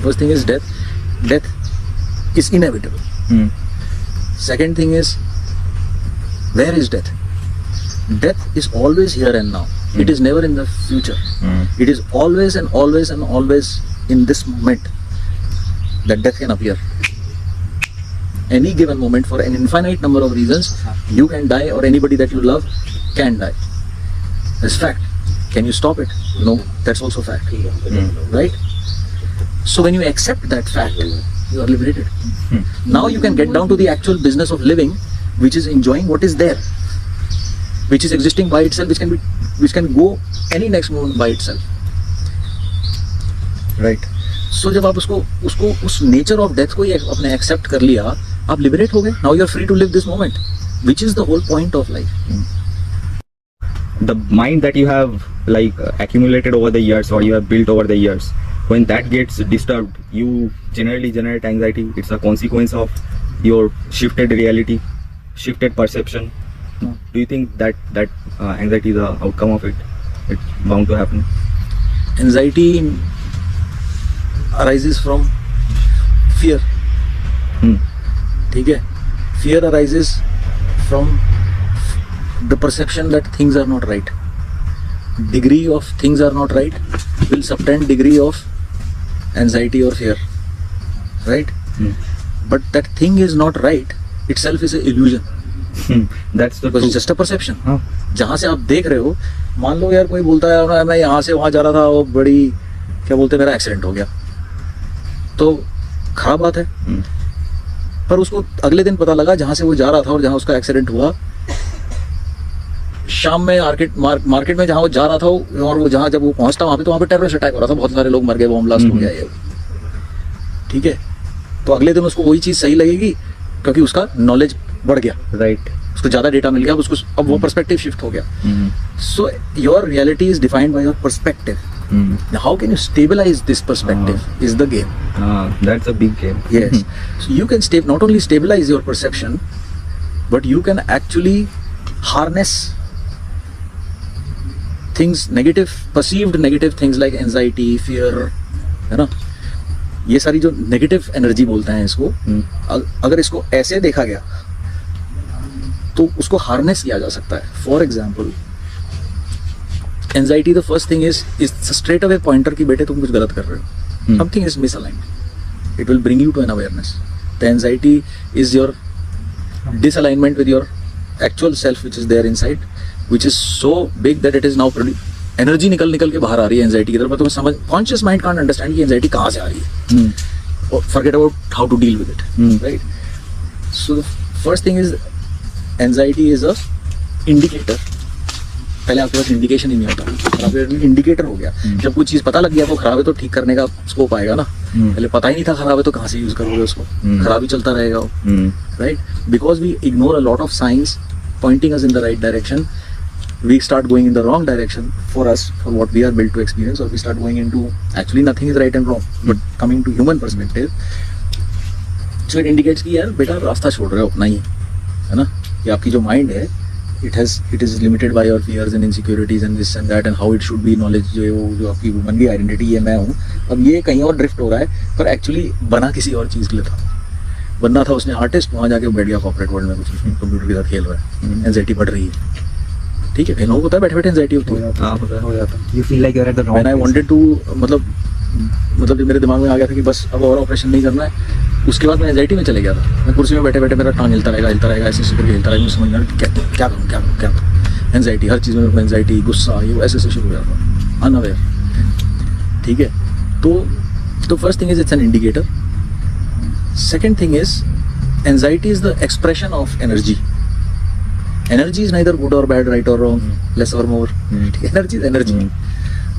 First thing is death. Death is inevitable. Second thing is, where is death? Death is always here and now. It is never in the future. It is always and always and always in this moment that death can appear. Any given moment, for an infinite number of reasons, you can die, or anybody that you love can die. That's fact. Can you stop it? No, that's also fact. Right? So when you accept that fact, you are liberated. Now you can get down to the actual business of living, which is enjoying what is there, which is existing by itself, which can go any next moment by itself. Right? So जब आप उसको उस nature of death को ही अपने accept कर लिया, आप liberate हो गए. Now you are free to live this moment, which is the whole point of life. The mind that you have accumulated over the years, or you have built over the years, when that gets disturbed, you generally generate anxiety. It's a consequence of your shifted reality, shifted perception. Do you think that anxiety is the outcome of it? It's bound to happen. Anxiety arises from fear. ठीक है? Fear arises from the perception that things are not right. Degree of things are not right will subtend degree of anxiety or fear. Right? But that thing is not right itself is an illusion. That's the because it's just a perception. जहाँ से आप देख रहे हो, मान लो यार कोई बोलता है मैं यहाँ से वहाँ जा रहा था, वो बड़ी क्या बोलते हैं मेरा एक्सीडेंट हो गया, तो खराब बात है. पर उसको अगले दिन पता लगा जहाँ से वो जा रहा था और जहाँ उसका एक्सीडेंट हुआ, शाम में मार्केट में जहाँ वो जा रहा था, और वो जहाँ जब वो पहुंचता वहाँ पे, तो वहाँ पे टेररिस्ट अटैक हो रहा था, बहुत सारे लोग मर गए, बॉम्ब ब्लास्ट हो गया ये. ठीक है? तो अगले दिन उसको वही चीज सही लगेगी क्योंकि उसका नॉलेज बढ़ गया. राइट. उसको ज्यादा डेटा मिल गया, अब वो पर्सपेक्टिव शिफ्ट हो गया. So your reality is defined by your perspective. How can you stabilize this perspective is the game. That's a big game. Yes. So you can not only stabilize your perception, but you can actually harness things, perceived negative things like anxiety, fear, है ना? ये सारी जो negative energy बोलते हैं इसको, अगर इसको ऐसे देखा गया तो उसको हार्नेस किया जा सकता है. For example, anxiety the first thing is straight away pointer की बेटे तुम कुछ गलत कर रहे हो, something is misaligned, it will bring you to an awareness. The anxiety is your disalignment with your actual self which is there inside, which is so big that it is now energy निकल के बाहर आ रही है anxiety की तरफ. तुम्हें समझ, conscious mind can't understand कि एंजाइटी कहाँ से आ रही है. Forget about how to deal with it. Right? So the first thing is anxiety is a indicator. पहले आपके पास इंडिकेशन ही नहीं होता, आपके इंडिकेटर हो गया. जब कोई चीज पता लग गया वो खराब है तो ठीक करने का स्कोप आएगा ना. पहले पता ही नहीं था खराब है तो कहाँ से यूज करोगे उसको, खराब ही चलता रहेगा वो. Right? Because we ignore a lot of science pointing us in the right direction, we start going in the wrong direction for us, for what we are built to experience, or we start going into actually nothing is right and wrong, but coming to human perspective, so it indicates कि यार बेटा रास्ता छोड़ रहे हो अपना ही, है ना? कि आपकी जो माइंड है, it is limited by your fears and insecurities and this and that and how it should be. knowledge जो आपकी वुमन की आइडेंटिटी है, मैं हूँ, अब ये कहीं और ड्रिफ्ट हो रहा है, पर एक्चुअली बना किसी और चीज़ के लिए था. बनना था उसने आर्टिस्ट, वहाँ जाके बैठ गया कॉर्पोरेट वर्ल्ड में, कुछ कंप्यूटर के साथ खेल रहा है, एंजाइटी बढ़ रही है. ठीक है, कहीं लोगों को होता है बैठे बैठे एंजाइटी होती है. हो जाता. You feel like you're at the wrong place. When I wanted to, मतलब मेरे दिमाग में आ गया था कि बस अब और ऑपरेशन नहीं करना है, उसके बाद मैं एंजाइटी में चले गया था. मैं कुर्सी में बैठे बैठे मेरा टांग हिलता रहेगा, ऐसे करके हिलता रहेगा, समझ में क्या करूँ. एंजाइटी, हर चीज़ में एंजाइटी, गुस्सा, ये ऐसे शुरू हो जाता, अनअवेयर. ठीक है? तो first thing is it's an indicator. Second thing is, anxiety is the expression of energy. Energy is neither good or bad, right or wrong, less or more. Energy is energy.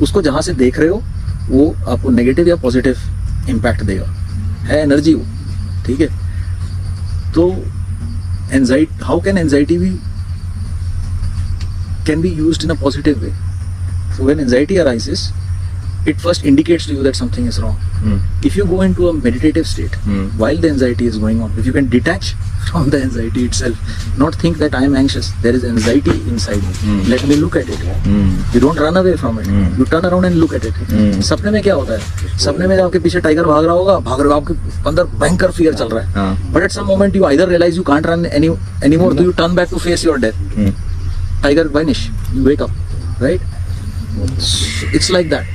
उसको जहाँ से देख रहे हो वो आपको नेगेटिव या positive impact देगा, है एनर्जी वो. ठीक है? तो anxiety, how can anxiety can be used in a positive way. So when anxiety arises, it first indicates to you that something is wrong. If you go into a meditative state while the anxiety is going on, if you can detach from the anxiety itself, not think that I am anxious, there is anxiety inside me, let me look at it. You don't run away from it, you turn around and look at it. सपने में क्या होता है? सपने में आपके पीछे tiger भाग रहा होगा, भाग रहे हो, आपके अंदर भयंकर फियर चल रहा है, but at some moment you either realize you can't run anymore, so you turn back to face your death. Tiger vanish, you wake up, right? It's like that.